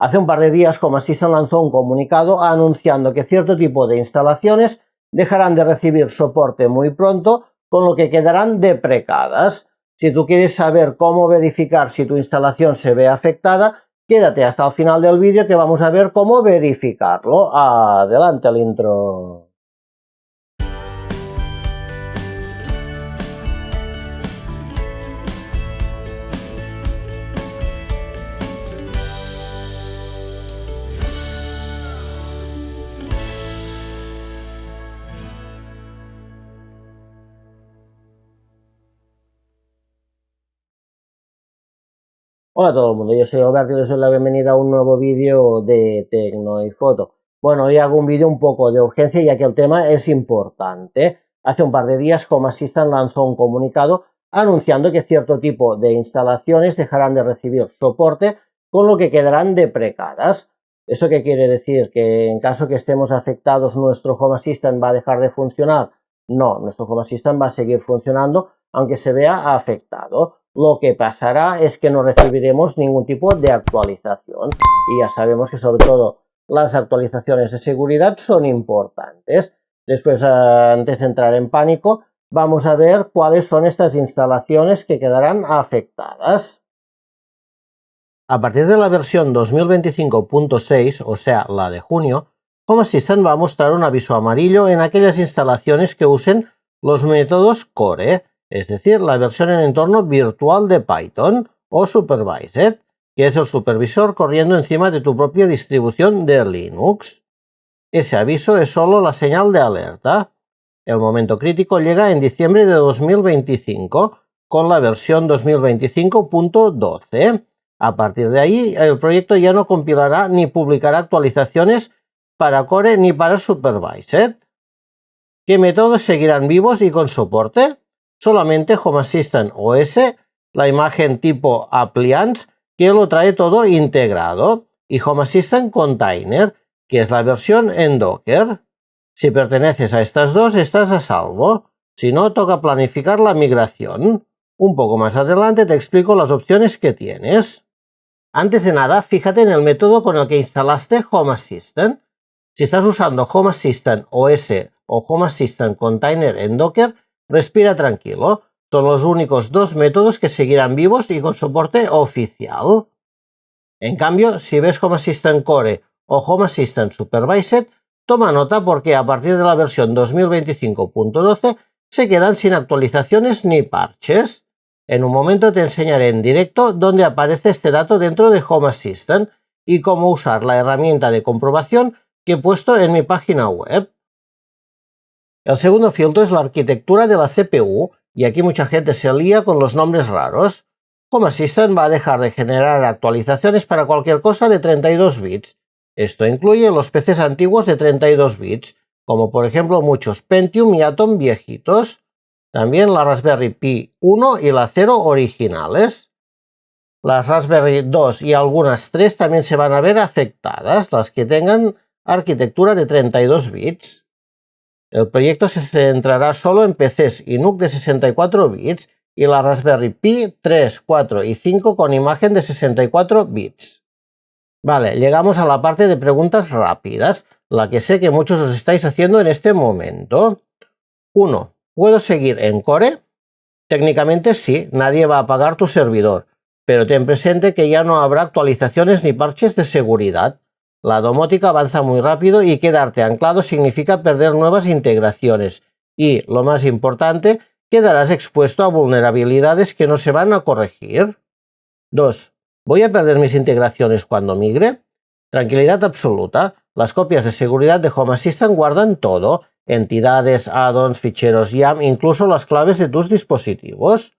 Hace un par de días Home Assistant lanzó un comunicado anunciando que cierto tipo de instalaciones dejarán de recibir soporte muy pronto, con lo que quedarán deprecadas. Si tú quieres saber cómo verificar si tu instalación se ve afectada, quédate hasta el final del vídeo que vamos a ver cómo verificarlo. Adelante el intro. Hola a todo el mundo, yo soy Alberto y les doy la bienvenida a un nuevo vídeo de Tecno y Foto. Bueno, hoy hago un vídeo un poco de urgencia ya que el tema es importante. Hace un par de días Home Assistant lanzó un comunicado anunciando que cierto tipo de instalaciones dejarán de recibir soporte, con lo que quedarán deprecadas. ¿Eso qué quiere decir? ¿Que en caso que estemos afectados nuestro Home Assistant va a dejar de funcionar? No, nuestro Home Assistant va a seguir funcionando aunque se vea afectado. Lo que pasará es que no recibiremos ningún tipo de actualización y ya sabemos que sobre todo las actualizaciones de seguridad son importantes. Después, antes de entrar en pánico, vamos a ver cuáles son estas instalaciones que quedarán afectadas. A partir de la versión 2025.6, o sea, la de junio, Home Assistant va a mostrar un aviso amarillo en aquellas instalaciones que usen los métodos Core, es decir, la versión en entorno virtual de Python o Supervised, que es el supervisor corriendo encima de tu propia distribución de Linux. Ese aviso es solo la señal de alerta. El momento crítico llega en diciembre de 2025 con la versión 2025.12. A partir de ahí, el proyecto ya no compilará ni publicará actualizaciones para Core ni para Supervised. ¿Qué métodos seguirán vivos y con soporte? Solamente Home Assistant OS, la imagen tipo Appliance, que lo trae todo integrado, y Home Assistant Container, que es la versión en Docker. Si perteneces a estas dos, estás a salvo. Si no, toca planificar la migración. Un poco más adelante te explico las opciones que tienes. Antes de nada, fíjate en el método con el que instalaste Home Assistant. Si estás usando Home Assistant OS o Home Assistant Container en Docker, respira tranquilo, son los únicos dos métodos que seguirán vivos y con soporte oficial. En cambio, si ves Home Assistant Core o Home Assistant Supervised, toma nota porque a partir de la versión 2025.12 se quedan sin actualizaciones ni parches. En un momento te enseñaré en directo dónde aparece este dato dentro de Home Assistant y cómo usar la herramienta de comprobación que he puesto en mi página web. El segundo filtro es la arquitectura de la CPU, y aquí mucha gente se lía con los nombres raros. Home Assistant va a dejar de generar actualizaciones para cualquier cosa de 32 bits. Esto incluye los PCs antiguos de 32 bits, como por ejemplo muchos Pentium y Atom viejitos. También la Raspberry Pi 1 y la 0 originales. Las Raspberry 2 y algunas 3 también se van a ver afectadas, las que tengan arquitectura de 32 bits. El proyecto se centrará solo en PCs y NUC de 64 bits y la Raspberry Pi 3, 4 y 5 con imagen de 64 bits. Vale, llegamos a la parte de preguntas rápidas, la que sé que muchos os estáis haciendo en este momento. 1. ¿Puedo seguir en Core? Técnicamente sí, nadie va a apagar tu servidor, pero ten presente que ya no habrá actualizaciones ni parches de seguridad. La domótica avanza muy rápido y quedarte anclado significa perder nuevas integraciones y, lo más importante, quedarás expuesto a vulnerabilidades que no se van a corregir. 2. ¿Voy a perder mis integraciones cuando migre? Tranquilidad absoluta. Las copias de seguridad de Home Assistant guardan todo, entidades, add-ons, ficheros YAM, incluso las claves de tus dispositivos.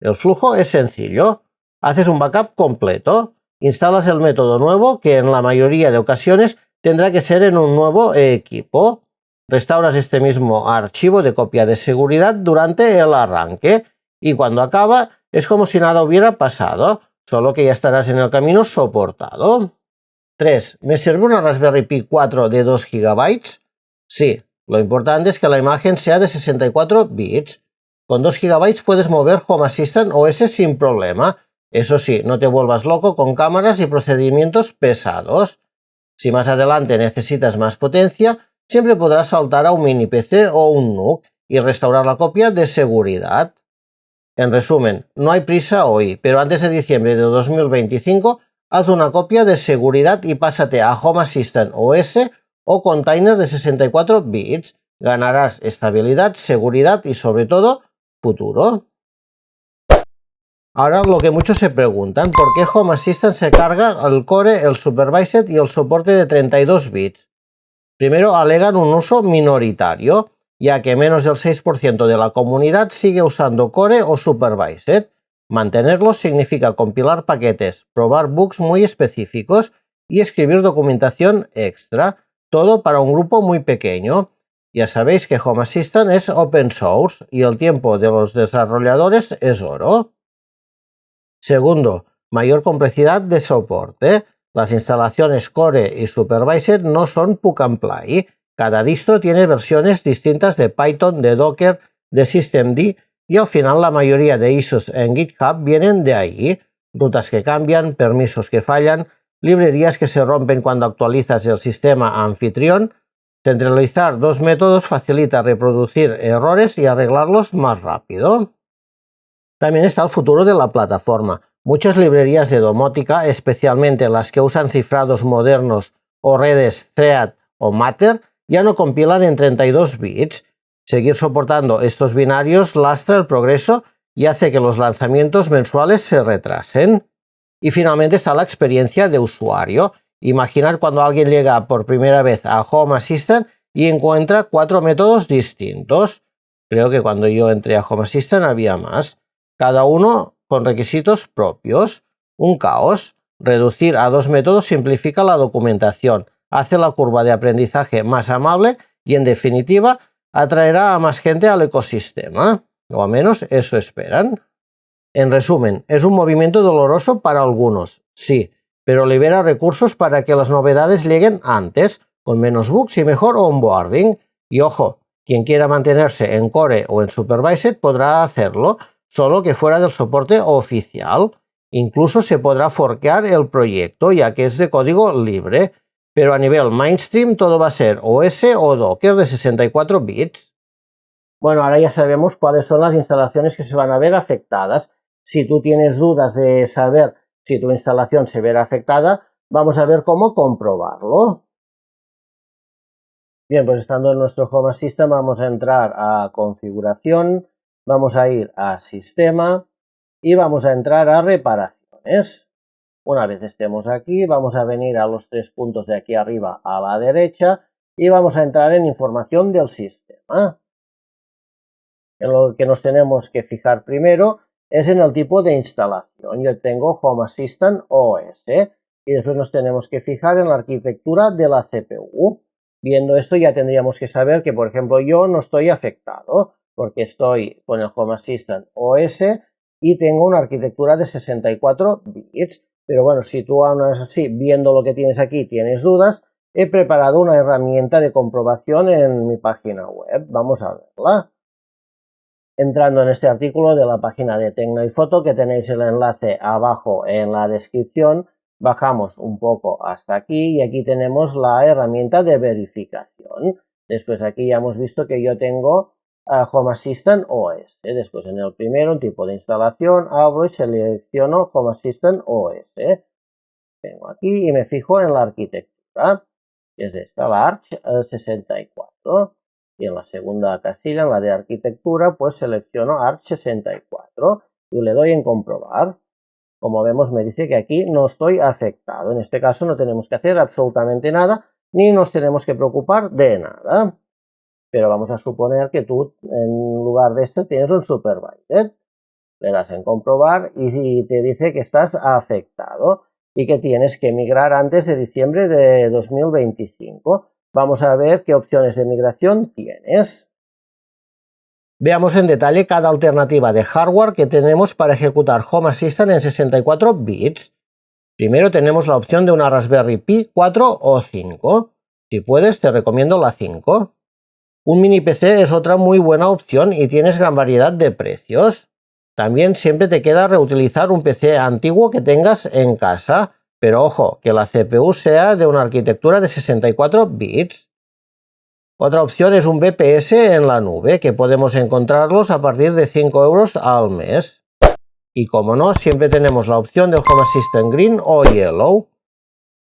El flujo es sencillo. Haces un backup completo. Instalas el método nuevo, que en la mayoría de ocasiones tendrá que ser en un nuevo equipo. Restauras este mismo archivo de copia de seguridad durante el arranque y cuando acaba es como si nada hubiera pasado, solo que ya estarás en el camino soportado. 3. ¿Me sirve una Raspberry Pi 4 de 2 GB? Sí, lo importante es que la imagen sea de 64 bits. Con 2 GB puedes mover Home Assistant OS sin problema, Eso sí, no te vuelvas loco con cámaras y procedimientos pesados. Si más adelante necesitas más potencia, siempre podrás saltar a un mini PC o un NUC y restaurar la copia de seguridad. En resumen, no hay prisa hoy, pero antes de diciembre de 2025, haz una copia de seguridad y pásate a Home Assistant OS o Container de 64 bits. Ganarás estabilidad, seguridad y sobre todo, futuro. Ahora lo que muchos se preguntan, ¿por qué Home Assistant se carga el Core, el Supervised y el soporte de 32 bits? Primero alegan un uso minoritario, ya que menos del 6% de la comunidad sigue usando Core o Supervised. Mantenerlos significa compilar paquetes, probar bugs muy específicos y escribir documentación extra, todo para un grupo muy pequeño. Ya sabéis que Home Assistant es open source y el tiempo de los desarrolladores es oro. Segundo, mayor complejidad de soporte. Las instalaciones Core y Supervised no son plug and play. Cada distro tiene versiones distintas de Python, de Docker, de Systemd y al final la mayoría de ISOs en GitHub vienen de ahí. Rutas que cambian, permisos que fallan, librerías que se rompen cuando actualizas el sistema anfitrión. Centralizar dos métodos facilita reproducir errores y arreglarlos más rápido. También está el futuro de la plataforma. Muchas librerías de domótica, especialmente las que usan cifrados modernos o redes Thread o Matter, ya no compilan en 32 bits. Seguir soportando estos binarios lastra el progreso y hace que los lanzamientos mensuales se retrasen. Y finalmente está la experiencia de usuario. Imaginar cuando alguien llega por primera vez a Home Assistant y encuentra 4 métodos distintos. Creo que cuando yo entré a Home Assistant había más. Cada uno con requisitos propios. Un caos. Reducir a 2 métodos simplifica la documentación, hace la curva de aprendizaje más amable y, en definitiva, atraerá a más gente al ecosistema. O al menos eso esperan. En resumen, es un movimiento doloroso para algunos, sí, pero libera recursos para que las novedades lleguen antes, con menos bugs y mejor onboarding. Y ojo, quien quiera mantenerse en Core o en Supervised podrá hacerlo, solo que fuera del soporte oficial. Incluso se podrá forkear el proyecto, ya que es de código libre, pero a nivel mainstream todo va a ser OS o Docker de 64 bits. Bueno, ahora ya sabemos cuáles son las instalaciones que se van a ver afectadas. Si tú tienes dudas de saber si tu instalación se verá afectada, vamos a ver cómo comprobarlo. Bien, pues estando en nuestro Home Assistant vamos a entrar a configuración, vamos a ir a sistema y vamos a entrar a reparaciones. Una vez estemos aquí, vamos a venir a los 3 puntos de aquí arriba a la derecha y vamos a entrar en información del sistema. En lo que nos tenemos que fijar primero es en el tipo de instalación. Yo tengo Home Assistant OS y después nos tenemos que fijar en la arquitectura de la CPU. Viendo esto ya tendríamos que saber que, por ejemplo, yo no estoy afectado porque estoy con el Home Assistant OS y tengo una arquitectura de 64 bits. Pero bueno, si tú aún así, viendo lo que tienes aquí, tienes dudas, he preparado una herramienta de comprobación en mi página web. Vamos a verla. Entrando en este artículo de la página de Tecnoifoto, que tenéis el enlace abajo en la descripción, bajamos un poco hasta aquí y aquí tenemos la herramienta de verificación. Después aquí ya hemos visto que yo tengo Home Assistant OS. Después en el primero, un tipo de instalación, abro y selecciono Home Assistant OS. Vengo aquí y me fijo en la arquitectura, que es esta, la Arch 64. Y en la segunda casilla, en la de arquitectura, pues selecciono Arch 64 y le doy en comprobar. Como vemos, me dice que aquí no estoy afectado. En este caso no tenemos que hacer absolutamente nada, ni nos tenemos que preocupar de nada. Pero vamos a suponer que tú, en lugar de este, tienes un Supervised. Le das en comprobar y te dice que estás afectado y que tienes que migrar antes de diciembre de 2025. Vamos a ver qué opciones de migración tienes. Veamos en detalle cada alternativa de hardware que tenemos para ejecutar Home Assistant en 64 bits. Primero tenemos la opción de una Raspberry Pi 4 o 5. Si puedes, te recomiendo la 5. Un mini PC es otra muy buena opción y tienes gran variedad de precios. También siempre te queda reutilizar un PC antiguo que tengas en casa, pero ojo, que la CPU sea de una arquitectura de 64 bits. Otra opción es un VPS en la nube, que podemos encontrarlos a partir de 5 euros al mes. Y como no, siempre tenemos la opción del Home Assistant Green o Yellow.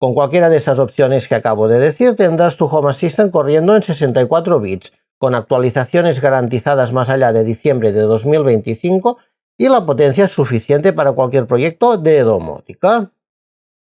Con cualquiera de estas opciones que acabo de decir, tendrás tu Home Assistant corriendo en 64 bits, con actualizaciones garantizadas más allá de diciembre de 2025 y la potencia es suficiente para cualquier proyecto de domótica.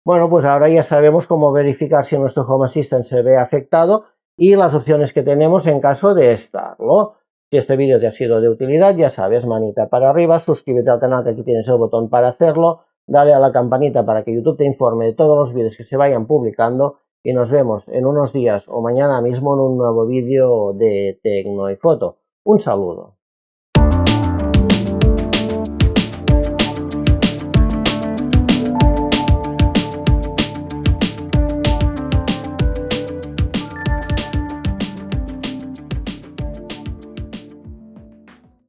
Bueno, pues ahora ya sabemos cómo verificar si nuestro Home Assistant se ve afectado y las opciones que tenemos en caso de estarlo. Si este vídeo te ha sido de utilidad, ya sabes, manita para arriba, suscríbete al canal que aquí tienes el botón para hacerlo, dale a la campanita para que YouTube te informe de todos los vídeos que se vayan publicando y nos vemos en unos días o mañana mismo en un nuevo vídeo de Tecno y Foto. Un saludo.